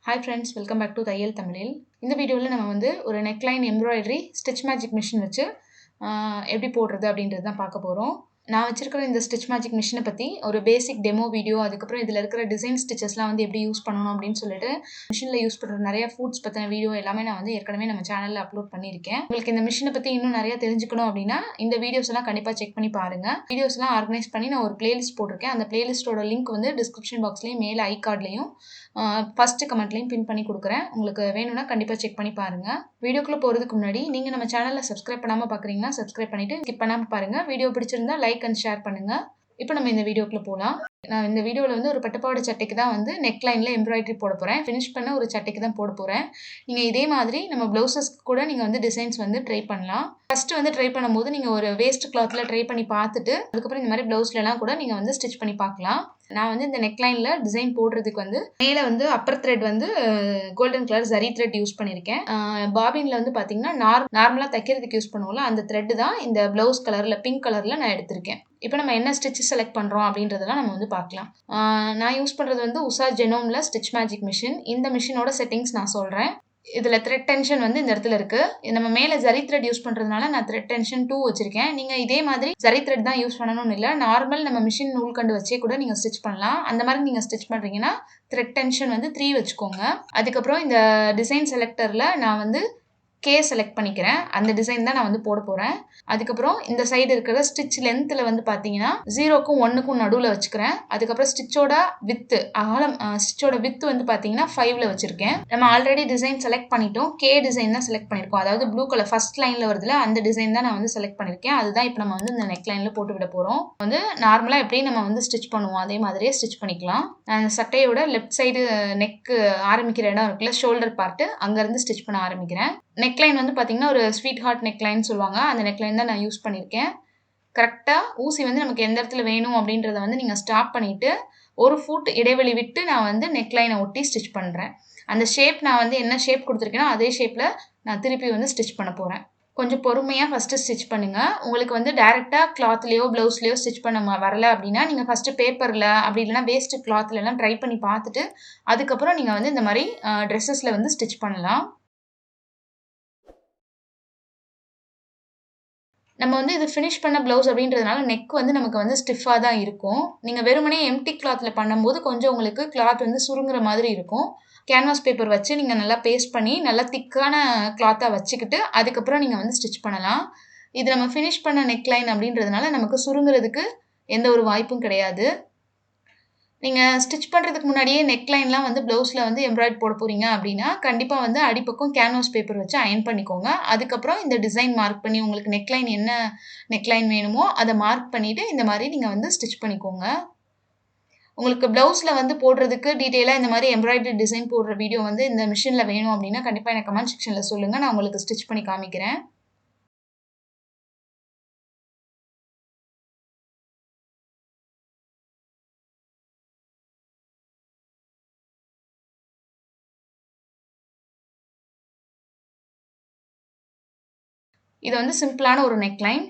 Hi friends, welcome back to Thaiyal Tamilil. இந்த வீடியோவில் நம்ம வந்து ஒரு neckline embroidery stitch magic machine வச்சு எப்படி போடுறது அப்படின்றது தான் பார்க்க போகிறோம். நான் வச்சிருக்கிற இந்த ஸ்டிச் மேஜிக் மிஷினை பற்றி ஒரு பேசிக் டெமோ வீடியோ, அதுக்கப்புறம் இதில் இருக்கிற டிசைன் ஸ்டிச்சஸ்லாம் வந்து எப்படி யூஸ் பண்ணணும் அப்படின்னு சொல்லிட்டு மிஷினில் யூஸ் பண்ணுற நிறைய ஃபுட்ஸ் பற்றின வீடியோ எல்லாமே நான் வந்து ஏற்கனவே நம்ம சேனலில் அப்லோட் பண்ணியிருக்கேன். உங்களுக்கு இந்த மிஷினை பற்றி இன்னும் நிறைய தெரிஞ்சுக்கணும் அப்படின்னா இந்த வீடியோஸ் எல்லாம் கண்டிப்பாக செக் பண்ணி பாருங்கள். வீடியோஸ்லாம் ஆர்கனைஸ் பண்ணி நான் ஒரு பிளேலிஸ்ட் போட்டிருக்கேன். அந்த பிளேலிஸ்ட்டோட லிங்க் வந்து டிஸ்கிரிப்ஷன் பாக்ஸ்லேயும் மேலே ஐ கார்ட்லையும் ஃபர்ஸ்ட் கமெண்ட்லையும் பின் பண்ணி கொடுக்குறேன். உங்களுக்கு வேணும்னா கண்டிப்பாக செக் பண்ணி பாருங்கள். வீடியோக்குள்ளே போகிறதுக்கு முன்னாடி நீங்கள் நம்ம சேனலில் சப்ஸ்கிரைப் பண்ணாமல் பார்க்குறீங்கன்னா சப்ஸ்கிரைப் பண்ணிவிட்டு ஸ்கிப் பண்ணாமல் பாருங்கள். வீடியோ பிடிச்சிருந்தா லைக் அண்ட் ஷேர் பண்ணுங்கள். இப்போ நம்ம இந்த வீடியோக்குள்ளே போகலாம். நான் இந்த வீடியோவில் வந்து ஒரு பட்டுப்பாவாடை சட்டைக்கு தான் வந்து நெக்லைனில் எம்ப்ராய்டரி போட போகிறேன். ஃபினிஷ் பண்ண ஒரு சட்டைக்கு தான் போட போகிறேன். நீங்கள் இதே மாதிரி நம்ம ப்ளவுசஸ்க்கு கூட நீங்கள் வந்து டிசைன்ஸ் வந்து ட்ரை பண்ணலாம். ஃபஸ்ட்டு வந்து ட்ரை பண்ணும்போது நீங்கள் ஒரு வேஸ்ட் கிளாத்தில் ட்ரை பண்ணி பார்த்துட்டு அதுக்கப்புறம் இந்த மாதிரி ப்ளவுஸ்லலாம் கூட நீங்கள் வந்து ஸ்டிச் பண்ணி பார்க்கலாம். நான் வந்து இந்த நெக்லைனில் டிசைன் போடுறதுக்கு வந்து மேலே வந்து அப்பர் த்ரெட் வந்து golden colour zari thread use பண்ணியிருக்கேன். பாபினில் வந்து பார்த்தீங்கன்னா நார்மலாக தைக்கிறதுக்கு யூஸ் பண்ணுவோம்ல அந்த த்ரெட்டு தான் இந்த ப்ளவுஸ் கலரில் பிங்க் கலரில் நான் எடுத்திருக்கேன். இப்போ நம்ம என்ன ஸ்டிச் செலக்ட் பண்ணுறோம் அப்படின்றதெல்லாம் நம்ம வந்து பார்க்கலாம். நான் யூஸ் பண்ணுறது வந்து UshaJanome ஸ்டிச் மேஜிக் மிஷின். இந்த மிஷினோட செட்டிங்ஸ் நான் சொல்கிறேன். இதில் த்ரெட் டென்ஷன் வந்து இந்த இடத்துல இருக்குது. நம்ம மேலே ஜரி த்ரெட் யூஸ் பண்ணுறதுனால நான் த்ரெட் டென்ஷன் 2 வச்சுருக்கேன். நீங்கள் இதே மாதிரி ஜரி த்ரெட் தான் யூஸ் பண்ணணும்னு இல்லை, நார்மல் நம்ம மிஷின் நூல்கண்டு வச்சே கூட நீங்கள் ஸ்டிச் பண்ணலாம். அந்த மாதிரி நீங்கள் ஸ்டிச் பண்ணுறீங்கன்னா த்ரெட் டென்ஷன் வந்து 3 வச்சுக்கோங்க. அதுக்கப்புறம் இந்த டிசைன் செலக்டரில் நான் வந்து கே செலக்ட் பண்ணிக்கிறேன். அந்த டிசைன் தான் நான் வந்து போட போகிறேன். அதுக்கப்புறம் இந்த சைடு இருக்கிற ஸ்டிச் லென்த்தில் வந்து பார்த்தீங்கன்னா 0க்கும் 1க்கும் நடுவில் வச்சுக்கிறேன். அதுக்கப்புறம் ஸ்டிச்சோட வித்து அகலம் ஸ்டிச்சோட வித்து வந்து பார்த்தீங்கன்னா 5ல் வச்சுருக்கேன். நம்ம ஆல்ரெடி டிசைன் செலக்ட் பண்ணிட்டோம். கே டிசைன் தான் செலக்ட் பண்ணியிருக்கோம். அதாவது ப்ளூ கலர் ஃபர்ஸ்ட் லைனில் வருதுல அந்த டிசைன் தான் நான் வந்து செலக்ட் பண்ணியிருக்கேன். அதுதான் இப்போ நம்ம வந்து இந்த நெக் லைனில் போட்டு விட போகிறோம். வந்து நார்மலாக எப்படி நம்ம வந்து ஸ்டிச் பண்ணுவோம் அதே மாதிரியே ஸ்டிச் பண்ணிக்கலாம். அந்த சட்டையோட லெஃப்ட் சைடு நெக்கு ஆரம்பிக்கிற இடம் இருக்குல்ல, ஷோல்டர் பார்ட்டு, அங்கேருந்து ஸ்டிச் பண்ண ஆரம்பிக்கிறேன். நெக்லைன் வந்து பார்த்தீங்கன்னா ஒரு ஸ்வீட் ஹார்ட் நெக்லைன் சொல்லுவாங்க. அந்த நெக்லைன் தான் நான் யூஸ் பண்ணியிருக்கேன். கரெக்டாக ஊசி வந்து நமக்கு எந்த இடத்துல வேணும் அப்படின்றத வந்து நீங்கள் ஸ்டாப் பண்ணிவிட்டு ஒரு ஃபுட் இடைவெளி விட்டு நான் வந்து நெக்லைனை ஒட்டி ஸ்டிச் பண்ணுறேன். அந்த ஷேப் நான் வந்து என்ன ஷேப் கொடுத்துருக்கேனோ அதே ஷேப்பில் நான் திருப்பி வந்து ஸ்டிச் பண்ண போகிறேன். கொஞ்சம் பொறுமையாக ஃபஸ்ட்டு ஸ்டிச் பண்ணுங்கள். உங்களுக்கு வந்து டேரெக்டாக கிளாத்லேயோ ப்ளவுஸ்லேயோ ஸ்டிச் பண்ண வரல அப்படின்னா நீங்கள் ஃபஸ்ட்டு பேப்பரில் அப்படி இல்லைனா வேஸ்ட்டு கிளாத்லலாம் ட்ரை பண்ணி பார்த்துட்டு அதுக்கப்புறம் நீங்கள் வந்து இந்த மாதிரி ட்ரெஸ்ஸஸில் வந்து ஸ்டிச் பண்ணலாம். நம்ம வந்து இது ஃபினிஷ் பண்ண ப்ளவுஸ் அப்படின்றதுனால நெக் வந்து நமக்கு வந்து ஸ்டிஃபாக தான் இருக்கும். நீங்கள் வெறுமனே எம்டி கிளாத்தில் பண்ணும்போது கொஞ்சம் உங்களுக்கு கிளாத் வந்து சுருங்குற மாதிரி இருக்கும். கேன்வாஸ் பேப்பர் வச்சு நீங்கள் நல்லா பேஸ்ட் பண்ணி நல்லா திக்கான கிளாத்தாக வச்சுக்கிட்டு அதுக்கப்புறம் நீங்கள் வந்து ஸ்டிச் பண்ணலாம். இது நம்ம ஃபினிஷ் பண்ண நெக்லைன் அப்படின்றதுனால நமக்கு சுருங்குறதுக்கு எந்த ஒரு வாய்ப்பும் கிடையாது. நீங்கள் ஸ்டிச் பண்ணுறதுக்கு முன்னாடியே நெக்லைன்லாம் வந்து ப்ளவுஸில் வந்து எம்ப்ராய்டரி போட போகிறீங்க அப்படின்னா கண்டிப்பாக வந்து அடிப்பக்கம் கேன்வாஸ் பேப்பர் வச்சு அயன் பண்ணிக்கோங்க. அதுக்கப்புறம் இந்த டிசைன் மார்க் பண்ணி உங்களுக்கு நெக்லைன் என்ன நெக்லைன் வேணுமோ அதை மார்க் பண்ணிவிட்டு இந்த மாதிரி நீங்கள் வந்து ஸ்டிச் பண்ணிக்கோங்க. உங்களுக்கு ப்ளவுஸில் வந்து போடுறதுக்கு டீட்டெயிலாக இந்த மாதிரி எம்ப்ராய்டரி டிசைன் போடுற வீடியோ வந்து இந்த மிஷினில் வேணும் அப்படின்னா கண்டிப்பாக எனக்கு கமெண்ட் செக்ஷனில் சொல்லுங்கள். நான் உங்களுக்கு ஸ்டிச் பண்ணி காமிக்கிறேன். இது வந்து சிம்பிளான ஒரு நெக்லைன்.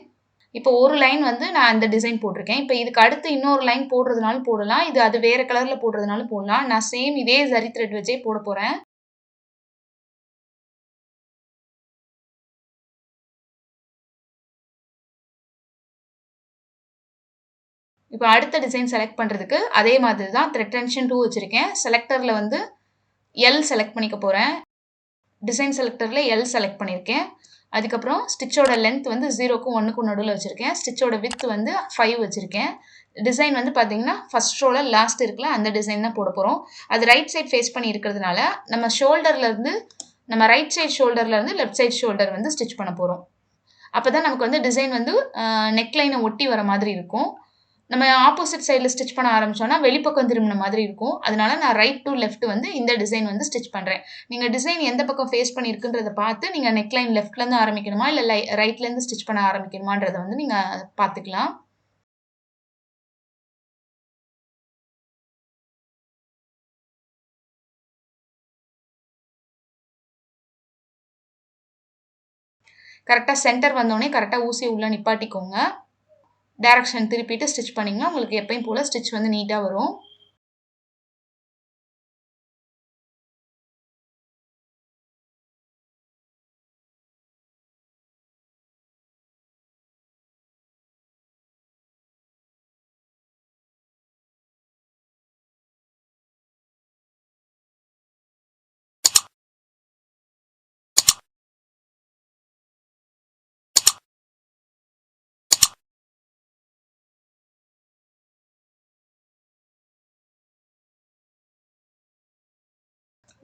இப்போ ஒரு லைன் வந்து நான் அந்த டிசைன் போட்டிருக்கேன். இப்போ இதுக்கு அடுத்து இன்னொரு லைன் போடுறதுனாலும் போடலாம். இது அது வேற கலரில் போடுறதுனாலும் போடலாம். நான் சேம் இதே ஜரி த்ரெட் வச்சே போட போகிறேன். இப்போ அடுத்த டிசைன் செலக்ட் பண்ணுறதுக்கு அதே மாதிரி தான் த்ரெட் டென்ஷன் 2 வச்சுருக்கேன். செலக்டரில் வந்து எல் செலக்ட் பண்ணிக்க போகிறேன். டிசைன் செலக்டரில் எல் செலக்ட் பண்ணியிருக்கேன். அதுக்கப்புறம் ஸ்டிச்சோட லென்த் வந்து 0க்கும் 1க்கும் நடுவில் வச்சுருக்கேன். ஸ்டிச்சோட வித் வந்து 5 வச்சுருக்கேன். டிசைன் வந்து பார்த்தீங்கன்னா ஃபர்ஸ்ட் ரோவில் லாஸ்ட் இருக்குல்ல அந்த டிசைன் தான் போட போகிறோம். அது ரைட் சைட் ஃபேஸ் பண்ணி இருக்கிறதுனால நம்ம ரைட் சைட் ஷோல்டர்லேருந்து லெஃப்ட் சைட் ஷோல்டர் வந்து ஸ்டிச் பண்ண போகிறோம். அப்போ தான் நமக்கு வந்து டிசைன் வந்து நெக்லைனை ஒட்டி வர மாதிரி இருக்கும். நம்ம ஆப்போசிட் சைடில் ஸ்டிச் பண்ண ஆரம்பித்தோன்னா வெளிப்பக்கம் திரும்பின மாதிரி இருக்கும். அதனால நான் ரைட் டு லெஃப்ட் வந்து இந்த டிசைன் வந்து ஸ்டிச் பண்ணுறேன். நீங்கள் டிசைன் எந்த பக்கம் ஃபேஸ் பண்ணியிருக்குன்றதை பார்த்து நீங்கள் நெக்லைன் லெஃப்ட்லேருந்து ஆரம்பிக்கணுமா இல்லை ரைட்லேருந்து ஸ்டிச் பண்ண ஆரம்பிக்கணுமான்றதை வந்து நீங்கள் பார்த்துக்கலாம். கரெக்டாக சென்டர் வந்தோடனே கரெக்டாக ஊசியை உள்ளே நிப்பாட்டிக்கோங்க. டைரக்ஷன் திருப்பிட்டு ஸ்டிச் பண்ணிங்கன்னா உங்களுக்கு எப்பயும் போல் ஸ்டிச் வந்து நீட்டாக வரும்.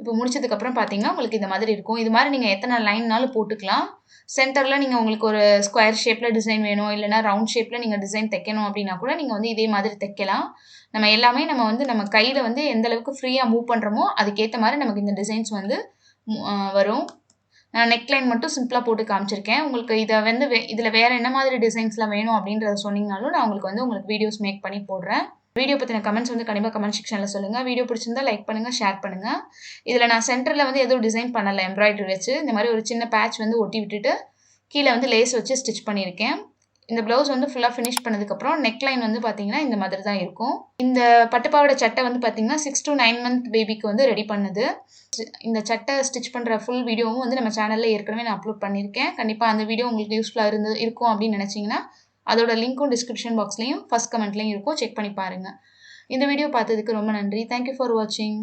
இப்போ முடிச்சதுக்கப்புறம் பார்த்தீங்கன்னா உங்களுக்கு இந்த மாதிரி இருக்கும். இது மாதிரி நீங்கள் எத்தனை லைன்னாலும் போட்டுக்கலாம். சென்டரில் நீங்கள் உங்களுக்கு ஒரு ஸ்கொயர் ஷேப்பில் டிசைன் வேணும், இல்லைனா ரவுண்ட் ஷேப்பில் நீங்கள் டிசைன் தைக்கணும் அப்படின்னா கூட நீங்கள் வந்து இதே மாதிரி தைக்கலாம். நம்ம எல்லாமே நம்ம கையில் வந்து எந்த அளவுக்கு ஃப்ரீயாக மூவ் பண்ணுறோமோ அதுக்கேற்ற மாதிரி நமக்கு இந்த டிசைன்ஸ் வந்து வரும். நான் நெக்லைன் மட்டும் சிம்பிளாக போட்டு காமிச்சிருக்கேன். உங்களுக்கு இதை வந்து இதில் வேறு என்ன மாதிரி டிசைன்ஸ்லாம் வேணும் அப்படின்றத சொன்னீங்கனாலும் நான் உங்களுக்கு வீடியோஸ் மேக் பண்ணி போடுறேன். வீடியோ பற்றின கமெண்ட்ஸ் வந்து கண்டிப்பாக கமெண்ட் செக்ஷனில் சொல்லுங்கள். வீடியோ பிடிச்சிருந்தா லைக் பண்ணுங்கள், ஷேர் பண்ணுங்கள். இதில் நான் சென்டரில் வந்து எதுவும் டிசைன் பண்ணலை, எம்ப்ராய்டரி வச்சு இந்த மாதிரி ஒரு சின்ன பேட்ச் வந்து ஒட்டி விட்டுட்டு கீழே வந்து லேஸ் வச்சு ஸ்டிச் பண்ணியிருக்கேன். இந்த ப்ளவுஸ் வந்து ஃபுல்லாக ஃபினிஷ் பண்ணதுக்கப்புறம் நெக்லைன் வந்து பார்த்தீங்கன்னா இந்த மாதிரி தான் இருக்கும். இந்த பட்டுப்பாவோட சட்டை வந்து பார்த்தீங்கன்னா 6 to 9 month பேபிக்கு வந்து ரெடி பண்ணுது. இந்த சட்டை ஸ்டிச் பண்ணுற ஃபுல் வீடியோவும் வந்து நம்ம சேனலில் ஏற்கனவே நான் அப்லோட் பண்ணியிருக்கேன். கண்டிப்பாக அந்த வீடியோ உங்களுக்கு யூஸ்ஃபுல்லாக இருக்கும் அப்படின்னு நினச்சிங்கன்னா அதோட லிங்க்கும் டிஸ்கிரிப்ஷன் பாக்ஸ்லையும் ஃபர்ஸ்ட் கமெண்ட்லையும் இருக்கும். செக் பண்ணி பாருங்கள். இந்த வீடியோ பார்த்ததுக்கு ரொம்ப நன்றி. தேங்க்யூ ஃபார் வாட்சிங்.